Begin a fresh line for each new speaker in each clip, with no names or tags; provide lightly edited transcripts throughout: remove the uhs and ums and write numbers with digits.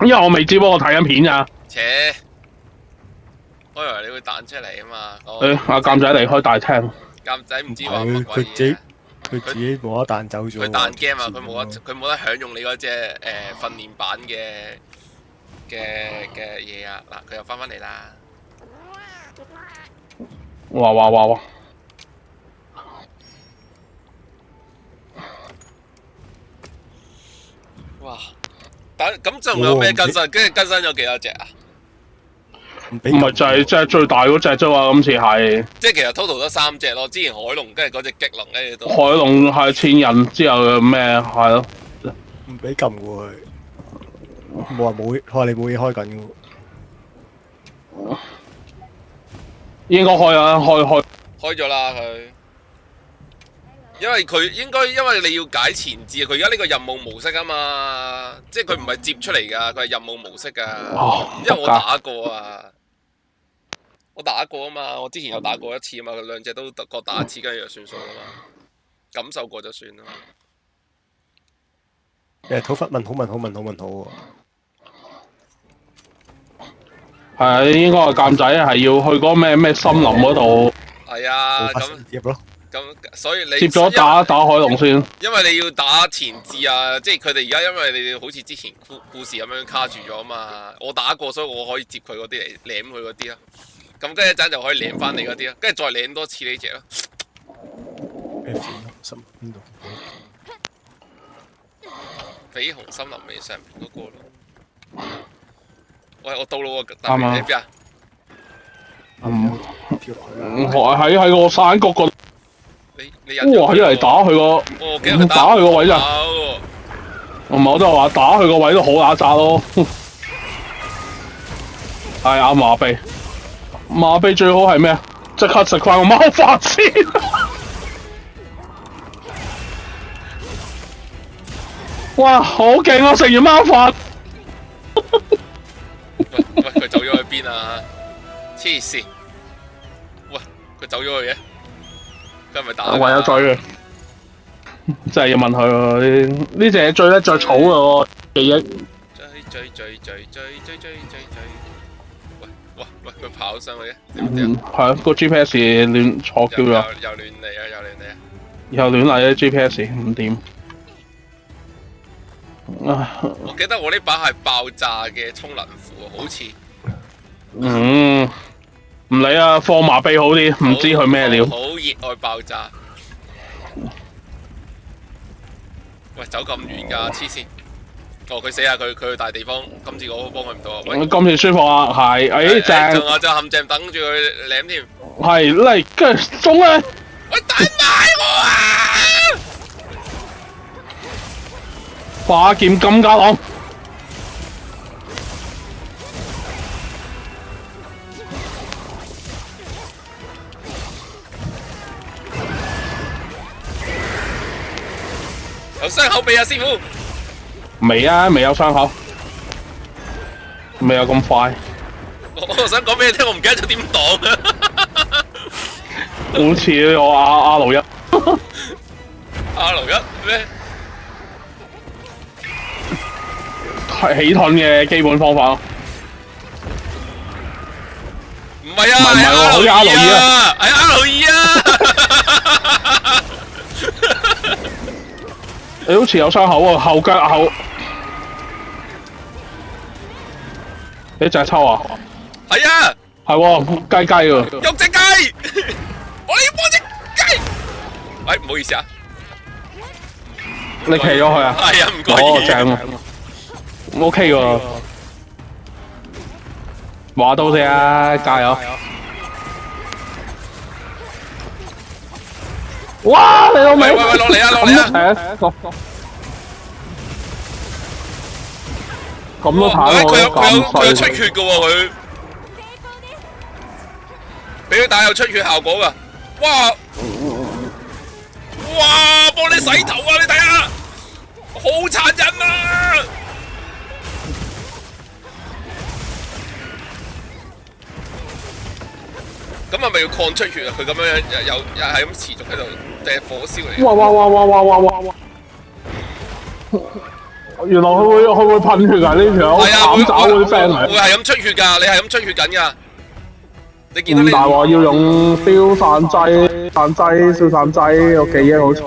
因為我未知，我睇緊片咋。
切，我以為你會彈出嚟啊嘛。
阿監仔離開大廳。
監仔唔知話乜鬼嘢。
佢自己冇得彈走咗。
佢彈 game 啊！佢冇得享用你嗰隻訓練版嘅嘢啊！嗱，佢又翻嚟啦。
哇！
哇！咁仲有咩更新？跟住更新咗幾多隻啊？
唔係就係即係最大嗰隻啫嘛，今次係。
即係其實 total 得3隻咯。之前海龍跟住嗰隻激龍跟住都。
海龍係千人之後嘅咩係咯？
唔俾撳喎佢，冇話冇，佢話你冇嘢開緊嘅喎。
應該開啊，
開咗啦佢。因為你要解前置啊！佢而家呢個任務模式啊嘛，即係佢唔係接出嚟噶，佢係任務模式噶。因為我打過啊。我打過啊嘛，我之前有打過一次啊嘛，佢2隻都各打一次，跟住就算數啊嘛，感受過就算啦。
討伐問好喎。
係啊，應該係監仔係要去嗰咩森林嗰度。
係啊，咁所以你
接咗打海龍先。
因為你要打前置啊，即係佢哋而家因為你哋好似之前故事咁樣卡住咗啊嘛，我打過，所以我可以接佢嗰啲嚟舐佢嗰啲啊。咁跟住一陣就可以領翻你嗰啲啦，跟住再領多次呢隻咯。緋紅森林尾上面嗰個咯。喂，我到咯喎，大明你邊啊？
我喺個山谷個。
你
哇！一嚟打佢個，打佢個位咋？唔係我都係話打佢個位都好揦扎咯。係啊，麻痹。麻痹最好係咩啊？即刻食翻個貓飯先。哇！好勁啊！食完貓飯。
喂，佢走咗去邊啊？黐線！喂，佢走咗去嘅，佢係咪打？
唯有追嘅，真係要問佢喎。呢隻嘢最叻着草嘅喎，記憶。追！喂，佢跑上去嘅，點？係啊，個 GPS 亂錯叫咗。
又亂嚟啊！
又亂嚟啊 ！GPS 唔掂。
我記得我呢把係爆炸嘅充能符，好似。
唔理啊，放麻痹好啲，唔知佢咩料。
好熱愛爆炸。喂，走咁遠㗎，黐線！佢死啊！佢去大地方，今次我幫佢唔到啊！喂，
今次舒服啊，係，正。
仲有隻陷阱等住佢舐添。
係嚟，跟住中咧。
喂，等埋我啊！
化劍金家朗。
有傷口未啊，師傅？
未啊，未有傷口，未有咁快。
我想講俾你聽，我唔記得咗點擋啊！
好似我阿盧一。
阿盧一咩？
起盾嘅基本方法。
唔係啊，係阿盧二啊，係阿盧二啊！
你好似有傷口喎，後腳後。你隻抽啊？
係啊。
係喎，雞喎。
有隻雞，我哋要幫隻雞。喂，唔好意思啊。
你騎咗佢啊？
係啊，唔該。
哦，正啊。OK 喎。話到先啊，加油！哇！你老味！
喂，落嚟啊，落嚟啊！
咁都彈我，
佢有出血噶喎，佢俾佢打有出血效果噶。哇！幫你洗頭啊！你睇下，好殘忍啊！咁係咪要抗出血啊？佢咁樣又係咁持續喺度掟火燒嚟。
哇！原來佢會噴血㗎呢條，
係啊，
斬爪嗰啲 friend 嚟。
會係咁出血㗎，你係咁出血緊㗎。你見到呢？
唔大鑊，要用消散劑，消散劑，我記憶好齊。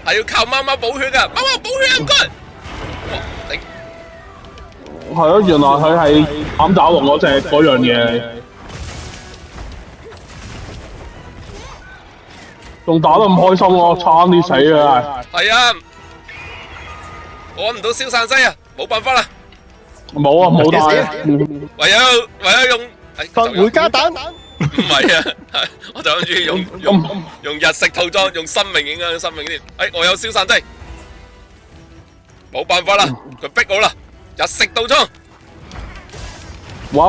係要靠貓貓補血㗎，貓貓補血唔該。哇！頂！
係咯，原來佢係斬爪龍嗰樣嘢，仲打得咁開心喎，差啲死啊！
係啊，我揾唔到消散劑啊，冇辦法啦。
冇啊，冇帶，
唯有用
復回家彈。
唔係啊，我就諗住用日食套裝，用生命影響生命先。我有消散劑，冇辦法啦，佢逼我啦，日食套裝。
哇！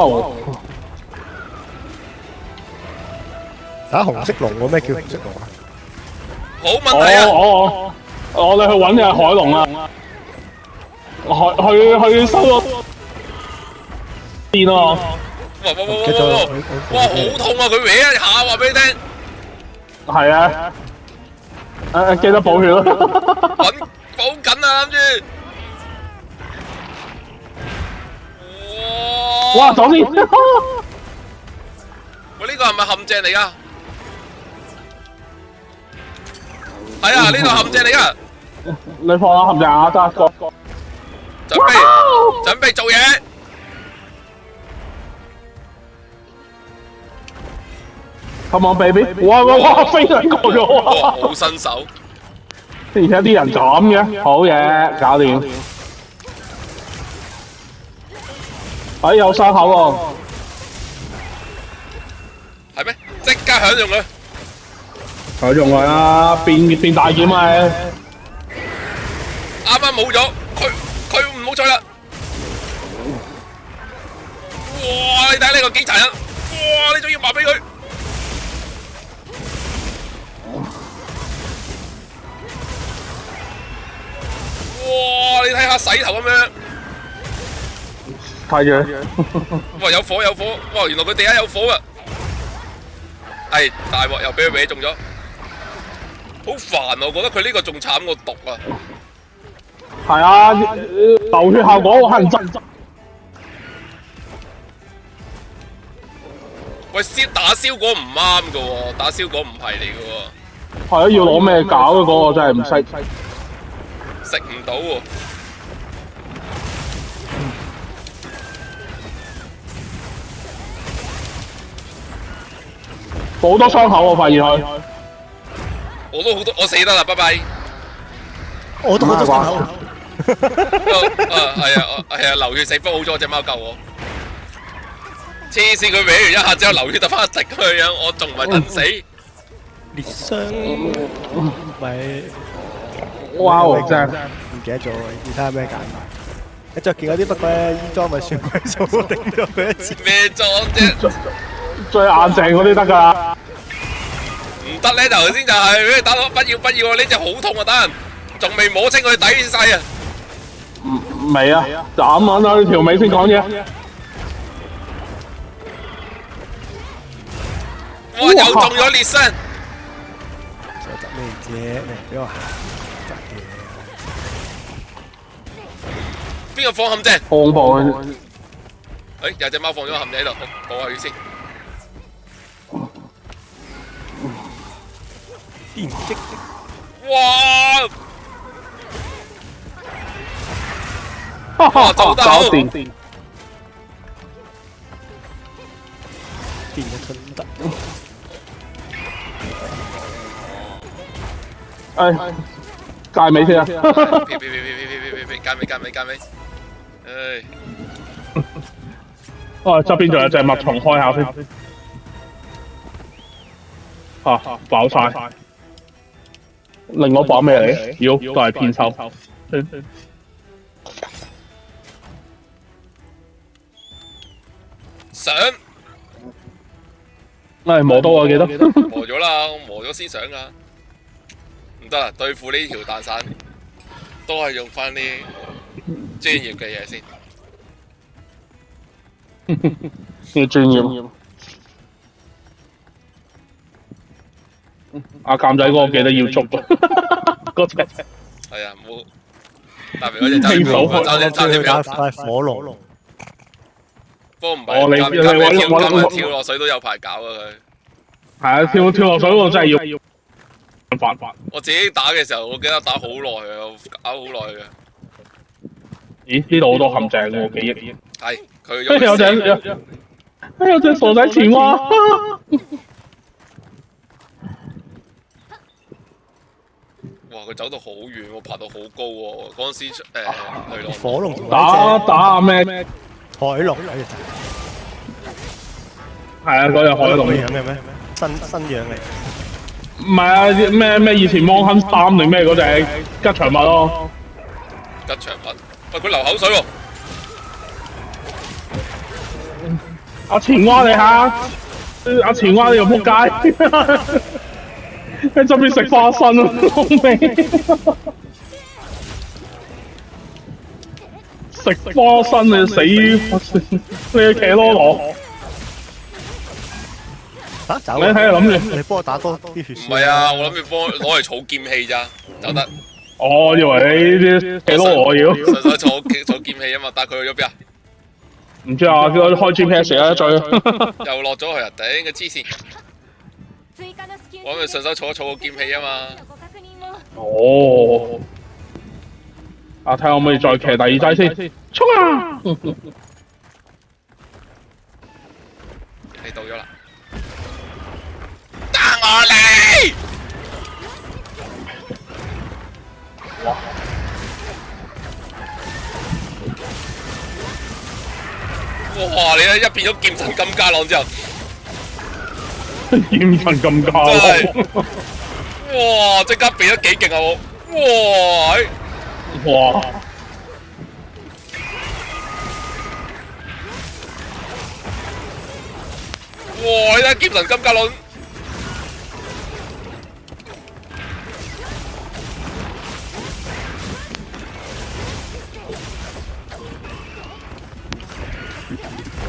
打紅色龍喎，咩叫紅色龍啊？
好問題啊！
我哋去揾隻海龍啊！去收咗電啊！
哇！好痛啊！佢搲一下，話俾你聽。
係啊！記得補血咯。
補緊啊，諗住。
哇！左先。
喂，呢個係咪陷阱嚟㗎？係啊，呢度陷阱嚟㗎。
你放下陷阱啊！得個。
準備做嘢。
Come on baby！哇！飛緊過咗
哇！好新手。
而且啲人咁嘅，好嘢，搞掂。有傷口
喎。係咩？即刻享用佢。
享用佢啊！變大劍啊！
啱啱冇咗，佢唔好再啦。哇！你睇呢個幾殘忍！哇！你仲要麻痹佢？哇！你睇下洗頭咁樣。
睇住。
哇！有火！哇！原來佢地下有火啊！係大鑊，又俾佢搲中咗。好煩啊！我覺得佢呢個仲慘過毒啊！
係啊，流血效果好乞人憎。
喂，打燒果唔啱㗎喎，打燒果唔係嚟㗎喎。
係啊，要攞咩搞嘅嗰個真係唔識。
食唔到喎。
好多傷口我發現佢。
我都好多，我死得啦，拜拜。
我都好多傷口。
係啊，流血死，不過好咗隻貓救我。黐線，佢搲完一下之後流血得翻一滴咁樣，我仲唔係等死？
裂傷咪
哇！真係
唔記得咗，要睇下咩揀法。你着件嗰啲不過咧，衣裝咪算鬼數，頂咗佢一次。
咩裝啫？
最硬淨嗰啲得㗎。
唔得咧，頭先就係俾佢打到不要，呢隻好痛啊！等人仲未摸清佢底細啊！
未啊，斬緊啦！條尾先講嘢。
哇！又中咗裂傷。
想執咩啫？俾我行執嘢。
邊個放陷阱？
恐怖！
有隻貓放咗陷阱喺度，補下血先。
電擊！
哇！哇！做得好！
電
嘅春得。
界尾先啊！
別，界尾。唉。
側邊仲有隻蜜蟲，開下先。爆晒。另外把咩嚟？妖都係偏手。
上。
磨刀啊！記得。
磨咗啦，我磨咗先上噶。唔得啦，對付呢條蛋散，都係用翻啲專業嘅嘢先。
要專業。阿監仔嗰個記得要捉嗰隻。
係啊，冇。大明嗰隻爭啲冇，爭啲
打火龍。
不過唔係，夾跳落水都有排搞啊佢。
係啊，跳落水我真係要煩。
我自己打嘅時候，我記得打好耐啊，搞好耐嘅。
咦？呢度好多陷阱喎，記憶。
係佢
有隻傻仔前蛙。
哇！佢走到好遠喎，爬到好高喎。嗰陣時係咯。
火龍
打咩？
海龍
係啊，嗰隻海龍
樣嘅咩？新樣嚟。
唔係啊，咩以前芒亨3定咩嗰隻吉祥物咯。
吉祥物，喂佢流口水喎。
阿前蛙你下，阿前蛙你個仆街，喺側邊食花生啊，好味。食花生你死，你個騎羅羅。
嚇走！
你睇下諗住，
你幫我打多啲血。
唔係啊，我諗住幫攞嚟儲劍氣咋，走得。
我以為你啲騎羅羅要。
純粹儲劍氣啊嘛，但係佢去咗邊啊？
唔知啊，叫佢開 GPS 啊，再
又落咗去啊！頂個黐線！我咪順手儲個劍氣啊嘛。
哦，啊睇下可唔可以再騎第二劑先，衝啊！
你到咗啦，打我嚟！
哇！
哇！你一變咗劍神金加朗之後，
劍神金加朗，
真係哇！即刻變得幾勁啊我！哇！
哇！
哇！你睇劍神金加朗，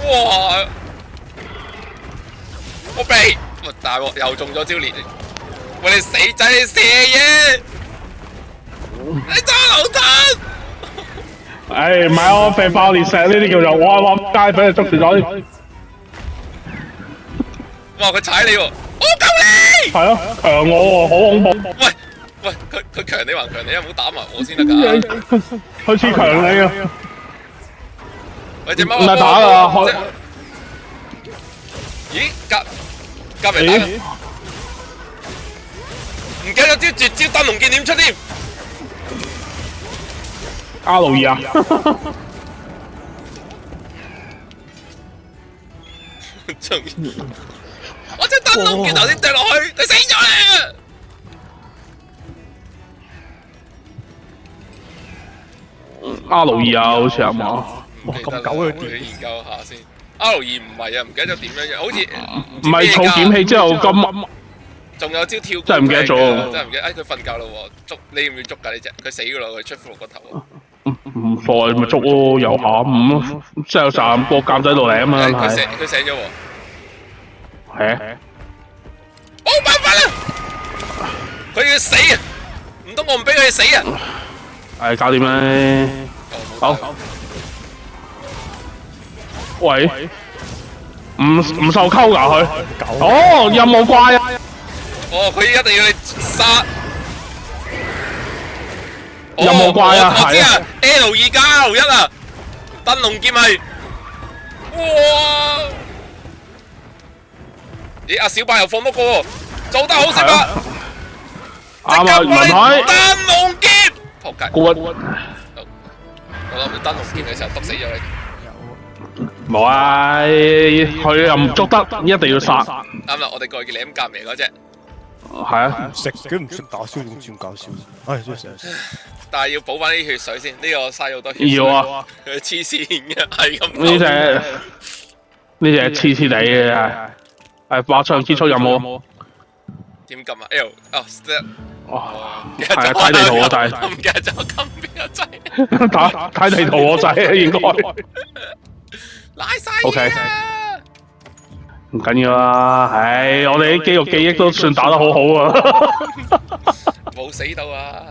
哇！我避，我大鑊又中咗招連，喂你死仔你射嘢，你揸流彈！
唉，唔係我肥爆裂石呢啲叫做哇街俾你捉住咗。
哇！佢踩你喎，我救你！
係啊，強我喎，好恐怖。
喂，佢強你還強你啊！唔好打埋我先得㗎。
佢似強你啊！
喂，隻貓
唔係打啊！
咦？夾嚟打！唔記得咗招絕招燈籠劍點出添？
阿魯爾啊！
我隻燈籠劍頭先掉落去，佢死咗啦！
阿魯爾啊，好似係嘛？
哇咁久嘅
我研究下先。阿魯爾唔係啊，唔記得咗點樣，好似
唔係儲劍氣之後咁。
仲有招跳，
真係唔記得咗。
真係唔記得。哎，佢瞓覺啦喎，捉你要唔要捉㗎呢隻？佢死㗎啦，佢出骷髏個頭。
唔錯，咪捉咯，遊下咁咯，即係站個監仔度嚟啊嘛。
佢醒咗喎。
係啊。
冇辦法啦，佢要死啊！唔通我唔俾佢死啊？
係搞掂啦。好。喂。唔受溝㗎佢。哦，任務怪啊！
哦，佢一定要你殺。
任務怪啊！
我知啊 ，L2加 L1啊，燈籠劍係。哇！咦，阿小白又放多個喎，做得好食啊！
啱啊，輪海。
燈籠劍，仆街。
我
諗住燈籠劍嘅時候篤死咗你。
冇啊，佢又唔捉得，一定要殺。
啱啦，我哋過去叫你咁夾嚟嗰隻。
係啊，
食佢唔識打消仲算搞笑。唉，真係成日。
但係要補翻啲血水先，呢個嘥好多血水。
要啊！
佢黐線嘅，係咁。
呢隻黐黐地嘅係爆槍結束任務。
點撳啊 ？L 哦 step。
哇！係啊，睇地圖我掣。
唔記得咗撳邊個掣？
睇地圖我掣應該。
拉晒
OK。唔緊要啦，唉，我哋啲肌肉記憶都算打得好好啊。
冇死到啊！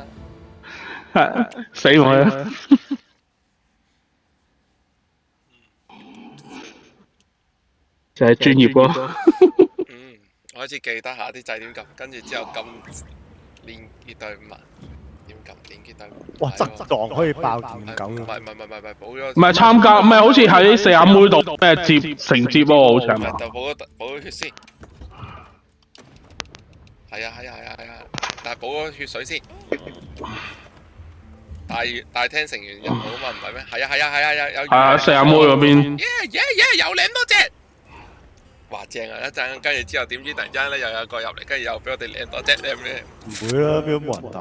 死我啦！就係專業咯。
我開始記得下啲掣點撳，跟住之後撳連結隊伍啊，點撳連結隊伍？
哇！側撞可以爆電咁
唔係，補咗。
唔係參加，唔係好似喺四眼妹度咩承接喎，好似係咪？
就補咗血先。係啊，但係補咗血水先。大廳成員任務啊嘛，唔係咩？係啊，有。
係啊，四眼妹嗰邊。
又領多隻。哇正啊！一陣跟住之後點知突然間咧又有個入嚟，跟住又俾我哋領多隻咧咩？
唔會啦，邊都冇人打。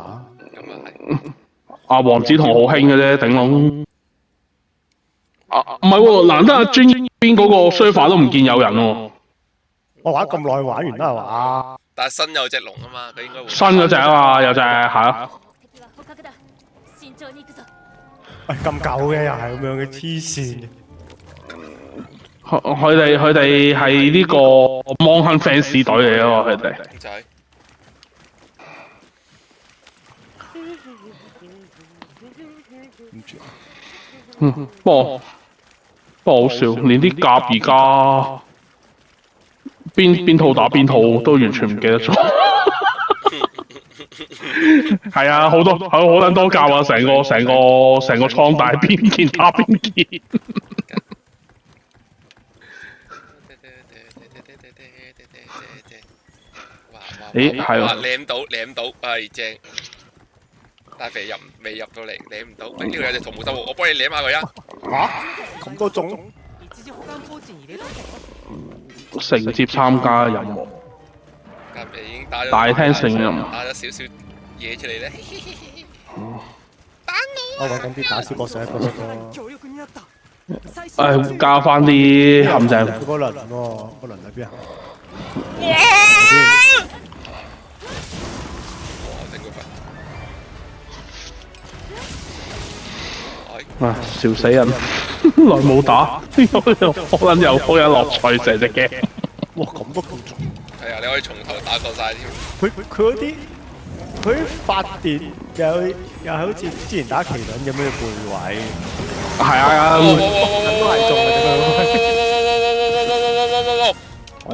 咁啊係。
阿黃子彤好興嘅啫，頂籠。唔係喎，難得阿專邊嗰個 server 都唔見有人喎。
我玩咁耐，玩完啦係嘛？
但係新有隻龍啊嘛，佢應該會。
新嗰隻啊嘛，有隻係啊。
喂，咁舊嘅又係咁樣嘅黐線。
佢哋係呢個 Monhan fans 隊嚟嘅喎，佢哋。
仔。不過好笑，連啲甲而家
邊套打邊套都完全唔記得咗。係啊，好撚多甲啊！成個倉大邊件打邊件。咦，係喎。
舐到，係正。但係未入到嚟，舐唔到。呢度有隻桃木兜，我幫你舐下佢啊！
嚇，咁多種？
承接參加任務。
隔離已經打咗。
大廳成任務。
打咗少少嘢出嚟咧。
我揾緊啲打小博士一個
誒，加翻啲陷阱。
嗰輪喎，嗰輪喺邊啊？
啊！笑死人，耐冇打，好撚有樂趣成隻 game。
哇！咁都咁重。
係啊，你可以從頭打過晒添。
佢嗰啲，佢啲發電又係好似之前打麒麟咁樣嘅背位。
係啊，
都係中嘅。
喂！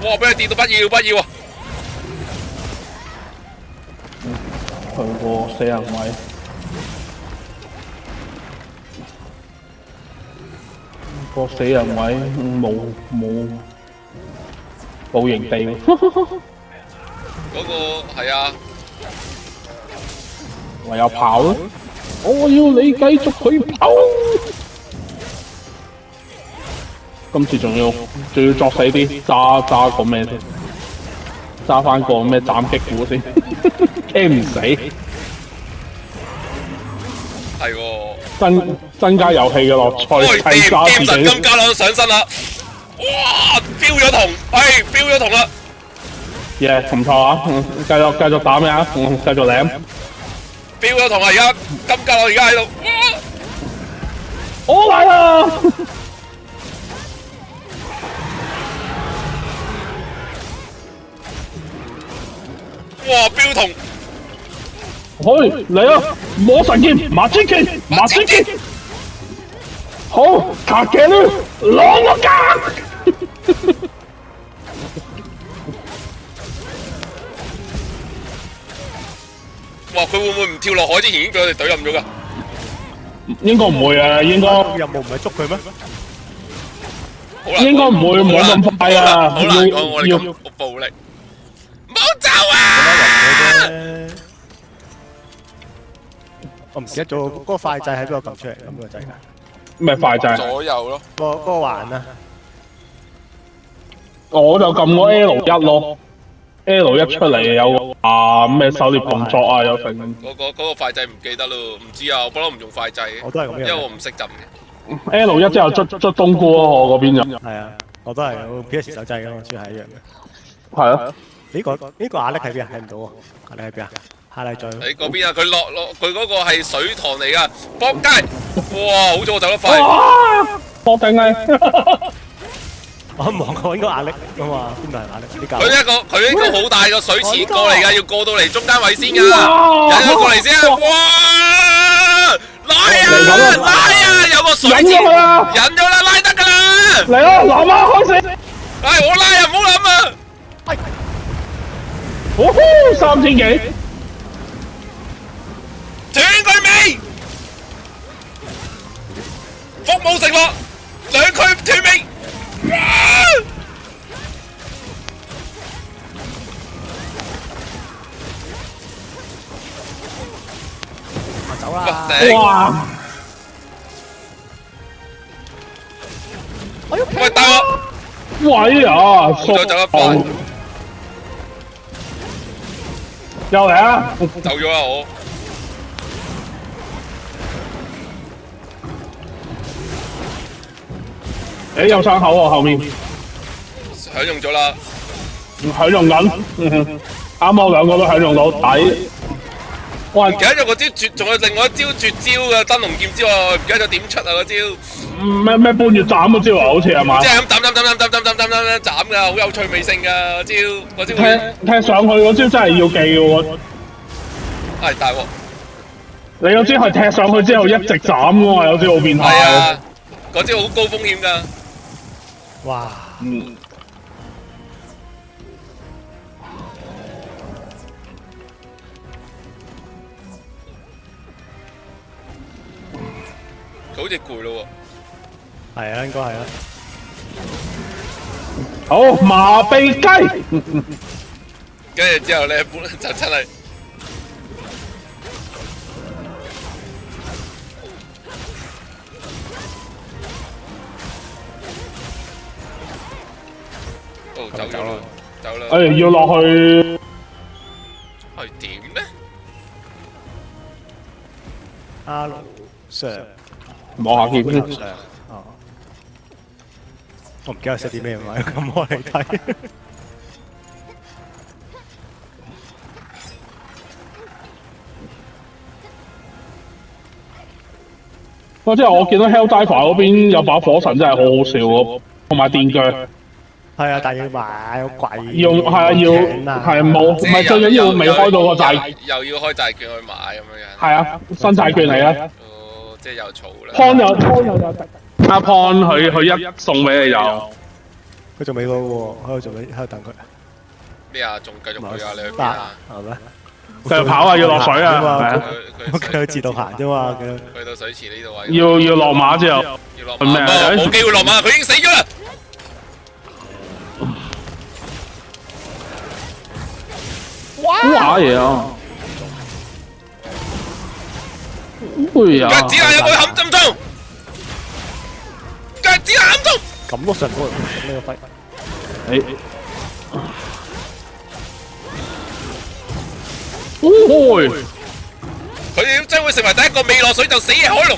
哇！俾佢跌到不要啊！
去過4人位。個死人位冇營地喎。
嗰個係啊，
唯有跑咯。我要你繼續去跑。今次仲要作死啲，揸個咩先？揸翻個咩斬擊鼓先？驚唔死。
係喎。
增加遊戲嘅樂趣，係揸自己。
金加朗上身啦！哇，飆咗銅，飆咗銅啦！
耶，唔錯啊！繼續打咩啊？繼續舐。
飆咗銅啊！而家金加朗而家喺度。
我嚟啦！
哇，飆銅！
去嚟啊！魔神劍，麻之劍，好，卡嘅啦，攞我格！
哇！佢會唔會唔跳落海之前已經俾我哋懟冧咗㗎？
應該唔會啊，應該。
任務唔係捉佢咩？
應該唔會冇咁快啊！
好難講，我哋咁暴力，唔好走啊！
我唔記得咗嗰個快掣喺邊度撳出嚟，咁個掣㗎。
咩快掣？
左右咯。
嗰個環啊！
我就撳個 L1咯，L1出嚟有咩狩獵動作啊，有成。
嗰個快掣唔記得咯，唔知啊，我不嬲唔用快掣嘅。
我都係咁樣。因
為我唔識撳嘅。
L1之後捽冬菇咯，我嗰邊就。
係啊，我都係有 PS 手掣㗎嘛，主要係一樣嘅。
係啊。
呢個壓力喺邊啊？睇唔到喎，壓力喺邊啊？下嚟再。
喺嗰邊啊！佢落佢嗰個係水塘嚟㗎，撲街！哇！好彩我走得快。
搏定你！
我望過應該壓力啊嘛，邊度係壓力？呢嚿
佢一個好大個水池過嚟㗎，要過到嚟中間位先㗎。
哇
引佢過嚟先啊！哇！拉啊！拉啊！有個水池引咗啦，拉得㗎啦！
嚟啦，南媽開始。
唉，我拉啊，唔好諗啊！
哦呼，3000幾，
斷佢尾，服務承諾，兩區斷尾。
走啦！
哇！
喂，大我！
喂啊，
再走得快，
又嚟啊！
走咗啦我。
誒，有傷口喎，後面
享用咗啦，
享用緊，啱我兩個都享用到抵。哇！
唔記得咗個招絕，仲有另外一招絕招嘅燈籠劍招啊！唔記得咗點出啊嗰招。
咩半月斬嗰招啊？好似係嘛？
即係咁斬㗎，好有趣味性㗎嗰招。
踢上去嗰招真係要記嘅喎。
係大鑊！
你有招係踢上去之後一直斬㗎嘛？有招好變態。
係啊，嗰招好高風險㗎。
哇！
佢好似攰咯
喎。係啊，應該係啊。
好麻痹雞。
跟住之後咧，本就真係。哦，走咗啦，走啦。
要落去。
係點咧？
阿盧上。
摸下劍。
哦。我唔記得寫啲咩嘛，咁我嚟睇。
即係我見到 Helldiver 嗰邊有把火神真係好好笑喎，同埋電鋸。
係啊，但係要買好貴。
用係啊，要係冇，唔係最緊要未開到個債，
又要開債券去買咁樣樣。
係啊，新債券嚟啊！
哦，即係又嘈啦。
Pon 有阿 Pon 佢一送俾你就，
佢仲未到喎，喺度等佢。
咩啊？仲繼續去啊？你去邊啊？
係咩？
繼續跑啊！要落水啊！係啊！
佢自動行啫嘛，佢
去到水池呢度啊！
要落馬之後，
要落馬，冇機會落馬，佢已經死咗啦！
哇嘢啊！會啊！
腳趾下有冇冚針中？腳趾下冚中！
咁都上到呢個揮。
誒。開！
佢將會成為第一個未落水就死嘅海龍。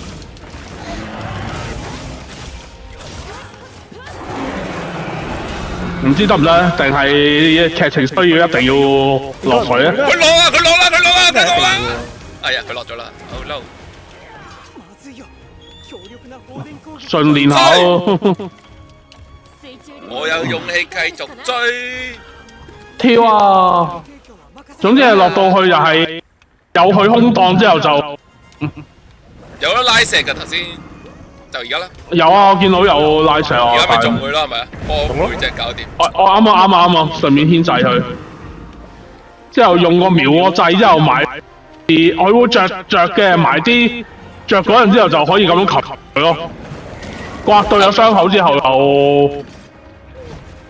唔知得唔得？定係劇情需要一定要落水啊？
佢落啊！佢落啦！佢落啦！佢落啦！哎呀，佢落咗啦！好嬲！
訓練下咯。
我有勇氣繼續追。
跳啊！總之係落到去就係有佢空檔之後就
有得拉石㗎頭先，就而家啦。
有啊，我見到有拉石啊。
而家咪中佢啦，係咪啊？幫每隻搞掂。
我啱，順便牽制佢，之後用個瞄個掣之後埋，佢會着嘅，埋啲着嗰陣之後就可以咁樣擒佢咯。刮到有傷口之後就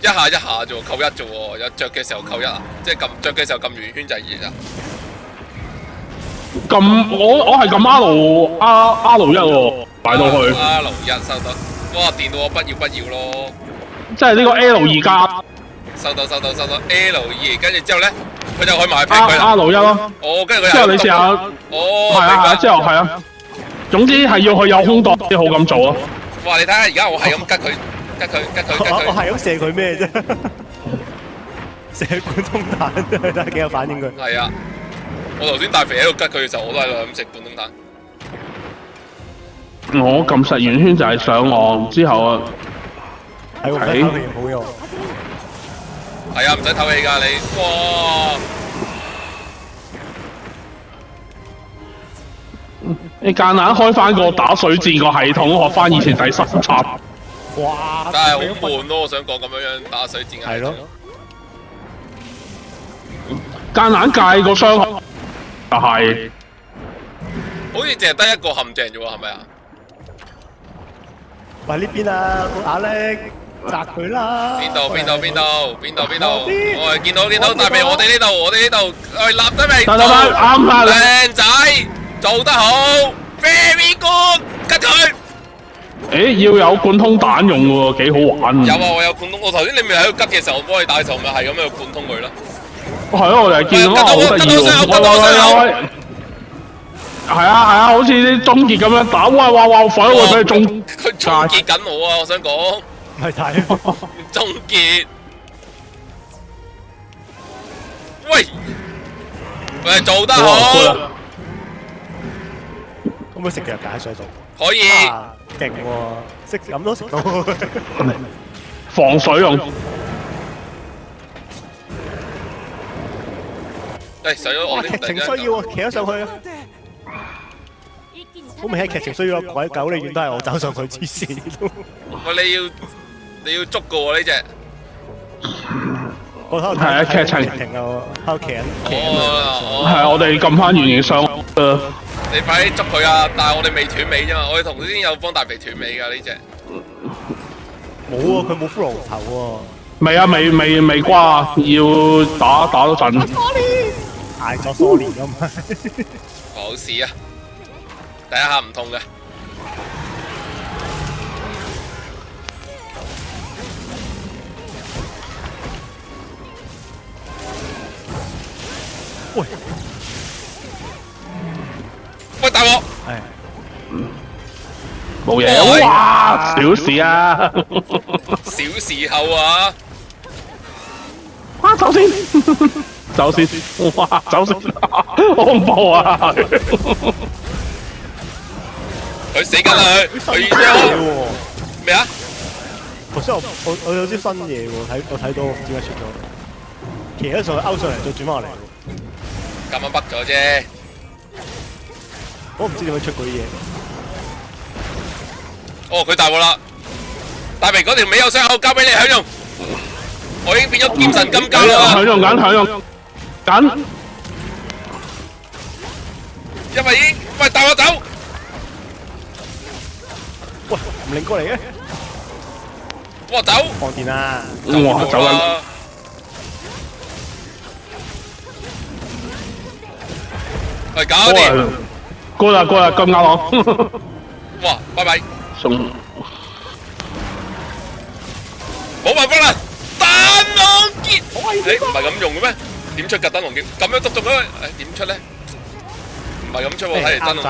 一下啫喎，扣一啫喎，有着嘅時候扣一啊，即係撳着嘅時候撳圓圈就係2啊。
咁我係撳 R1喎，擺到去。
R1收到，哇！電到我不要咯。
即係呢個 L2加。
收到 L2，跟住之後咧，佢就可以埋飛佢啦。
R1咯。
哦，跟住佢
之後你試下。
哦。
係啊，之後係啊。總之係要佢有空檔先好咁做咯。
哇！你睇下而家我係咁吉佢。
我係咁射佢咩啫？射管通彈，睇下幾有反應佢。
係啊，我頭先大肥喺度吉佢嘅時候，我都喺度咁食管通彈。
我撳實圓圈就係上岸之後啊，
睇我睇氣冇用。
係啊，唔使透氣㗎你。哇！
你夾硬開翻個打水戰個系統，學翻以前第10集。
哇！
但係好悶咯，我想講咁樣打水戰
係咯。
夾硬戒個傷害，就係
好似淨係得一個陷阱啫喎，係咪啊？
喂呢邊啊，個壓力砸佢啦！
邊度？我係見到大鼻，我哋呢度，立得未？
得啱啦！
靚仔做得好 ，very good， 吉佢。
誒，要有貫通彈用喎，幾好玩。
有啊，我有貫通。我頭先你未喺度吉嘅時候，我幫你打嘅時候，咪係咁樣貫通佢咯。
係咯，我哋見到好得意喎。喂，係啊，好似啲終結咁樣打，哇！快都會俾佢終。
佢終結緊我啊！我想講。
係睇。
終結。喂，做得好。
可唔可以食藥解水度？
可以。
勁喎，食飲都食到。
防水用。
上咗我
劇情需要啊，企咗上去啊！好明顯劇情需要啊，鬼狗你遠都係我走上去黐線。
喂，你要捉噶喎呢隻。
我喺度睇啊，劇情停啊，喺度騎緊。
係啊，我哋撳翻原形上。
你快啲捉佢啊！但係我哋未斷尾啫嘛，我哋頭先有幫大肥斷尾噶呢隻。
冇啊，佢冇骷髏頭喎。
未啊，未瓜，要打多陣。
挨咗多年咁啊！
冇事啊，第一下唔痛嘅。喂，大鑊！
冇嘢，哇！小事啊！
小時候啊！
哇，走先，哇，走先，好恐怖啊！
佢死緊啦佢咗咩啊？
頭先我有啲新嘢喎，我睇到唔知點解出咗，騎咗上去勾上嚟再轉翻落嚟。
咁啱北咗啫。
我唔知點解出嗰啲嘢。
哦，佢大鑊啦！大明嗰條尾有傷口，交俾你享用。我已經變咗劍神金膠啦！
享用緊。
因為已經喂大鑊走。
喂，唔擰過嚟嘅。
哇，走！
放電啦！
哇，走緊。
喂，搞掂。
過啦，咁啱我。
哇，拜拜。
送。
冇辦法啦，燈籠劍。誒，唔係咁用嘅咩？點出㗎燈籠劍？咁樣捉中佢，誒點出咧？唔係咁出喎，睇嚟燈籠。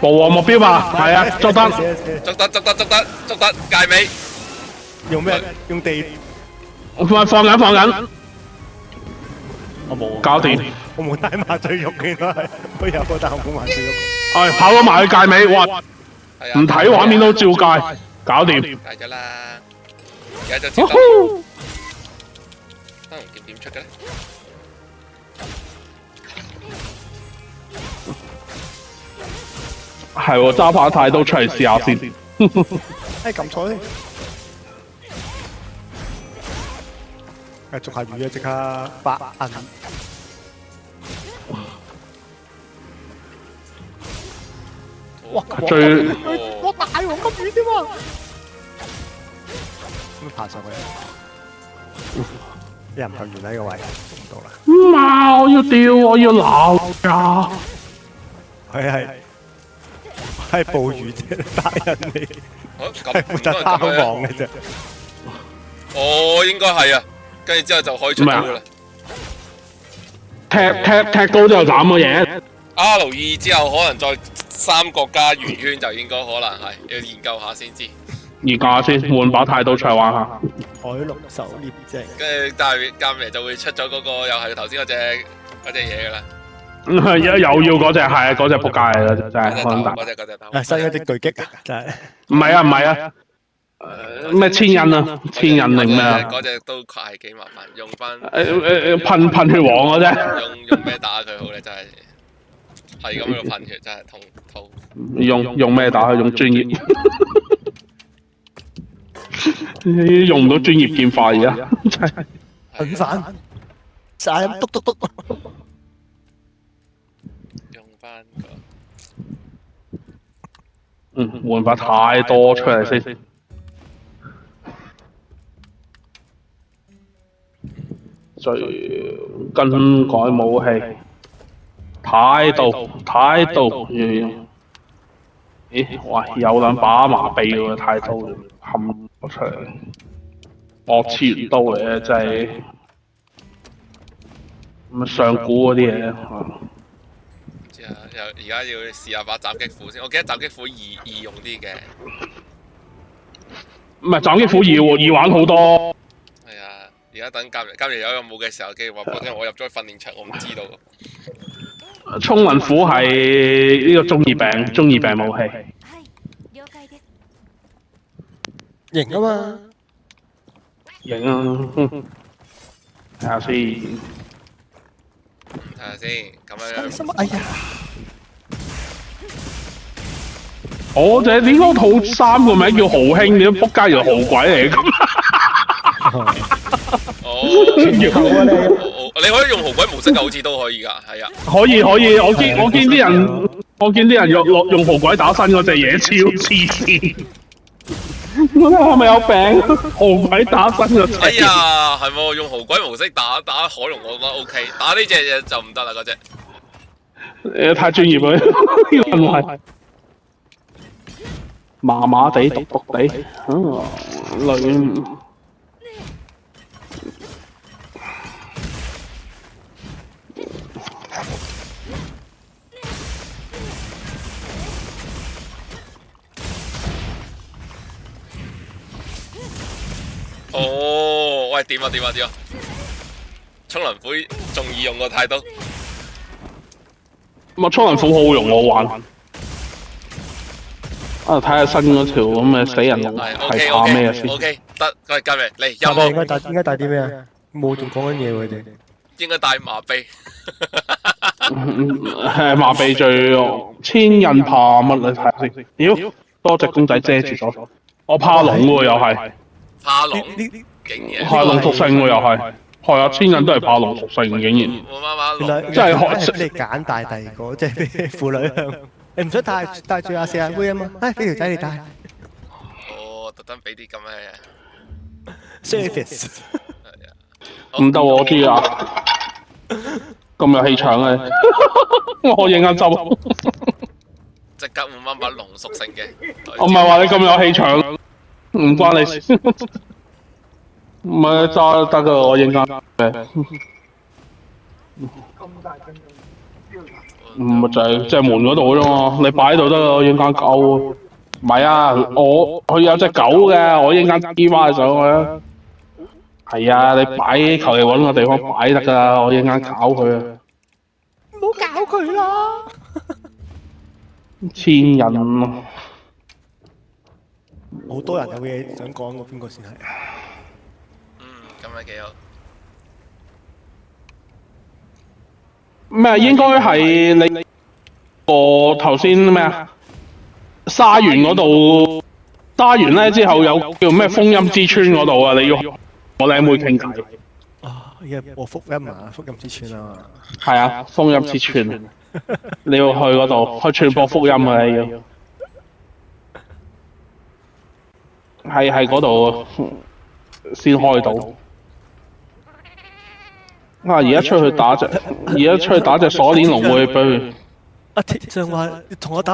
捕獲目標嘛，係啊，捉得，界尾。
用咩？用地。
放緊。
我冇。
搞掂。
我冇帶麻醉肉嘅，我有個但我冇麻醉肉。
係跑咗埋去界尾，哇！唔睇畫面都照界，搞掂。
戒咗啦，而家就接燈籠劍點出嘅咧？
係喎，揸把太刀出嚟試下先。
撳錯先。續下雨啊！即刻8銀。哇！
最
我大王咁遠添啊！咁爬上去，又唔夠遠喺個位，做唔到啦。
媽！我要掉，我要鬧㗎。係
捕魚啫，大人嚟，係負責拋網嘅啫。
哦，應該係啊，跟住之後就可以出到噶啦。
踢高之後斬嘅嘢。
R2之後可能再3國加圓圈就應該可能係要研究下先知。
研究下先，換把太刀出嚟玩下。
海陸狩獵啫。
跟住但係間唔時就會出咗嗰個又係頭先嗰隻嘢噶啦。
又要嗰只係嗰只仆街嚟嘅，真係可能大。
嗰隻頭。
新嗰啲巨擊啊，真係。
唔係啊唔係啊，咩千印啊，千印定咩啊？
嗰隻都係幾麻煩，用翻
噴血王嗰啫。
用咩打佢好咧？真係咁喺度噴血，真係痛。
用咩打佢？用專業。用唔到專業劍法而家，真係。
很煩，晒咁篤篤篤。
用翻
換法太多出嚟先。最更改武器，態度，咦？喂，有兩把麻痹喎，態度冚咗出嚟，惡切刀嚟嘅，真係咁上古嗰啲嘢。
而家要試下把斬擊斧先，我記得斬擊斧易用啲嘅。
唔係斬擊斧易玩好多。
係啊，而家等隔離有任務嘅時候，記住話俾我聽，我入咗訓練場，我唔知道。
沖雲斧係呢個中二病武器。
型啊嘛，
型啊！睇下先。
睇下先，咁樣。
哎呀！
我就係點解套衫個名叫豪兄，點解仆街又豪鬼嚟咁？
你可以用豪鬼模式㗎，好似都可以㗎，係啊。
可以，我見啲人用豪鬼打身嗰隻嘢超黐線。我覺得係咪有病？豪鬼打身嗰隻。
哎呀，係喎，用豪鬼模式打海龍，我覺得 OK， 打呢隻嘢就唔得啦，嗰隻。
太專業啦，呢個唔係。麻麻地，毒地，女。
哦，喂，點啊？沖輪斧仲易用過太多。
沖輪斧好用，我玩。睇下新嗰條咁嘅死人龍係怕咩先
？OK， 得，佢係今日嚟有冇？
應該帶啲咩啊？冇仲講緊嘢喎，佢哋。
應該帶麻痹。
係麻痹最千印怕乜你睇下先。妖，多隻公仔遮住咗。我怕龍喎，又係。
怕龍？竟然。
怕龍屬性喎，又係。係啊，千印都係怕龍屬性，竟然。
我媽媽
即係你揀帶第二個，即係俾婦女向。你唔想帶住阿四眼妹啊嘛？俾條仔你帶。
哦，特登俾啲咁嘅
service。
唔得喎，我中意啊！咁有氣場嘅，我認下針。
即刻換翻把龍屬性嘅。
我唔係話你咁有氣場，唔關你事。唔係揸得噶，我認下嘅。唔係就係門嗰度啫嘛，你擺喺度得啦，我應間狗。唔係啊，佢有隻狗嘅，我應間黐翻上去啊。係啊，你擺求其揾個地方擺得噶，我應間搞佢啊。
唔好搞佢啦！
千人咯。
好多人有嘢想講喎，邊個先係？
咁咪幾好。
咩？應該係你個頭先咩啊？沙園嗰度，沙園咧之後有叫咩風音之村嗰度啊！你要我靚妹傾偈。
啊！而家播福音啊，福音之村啊嘛。
係啊，風音之村。你要去嗰度，去傳播福音啊！你要。係嗰度先開到。而家出去打隻鎖鏈龍會俾佢。
阿鐵上話同我打。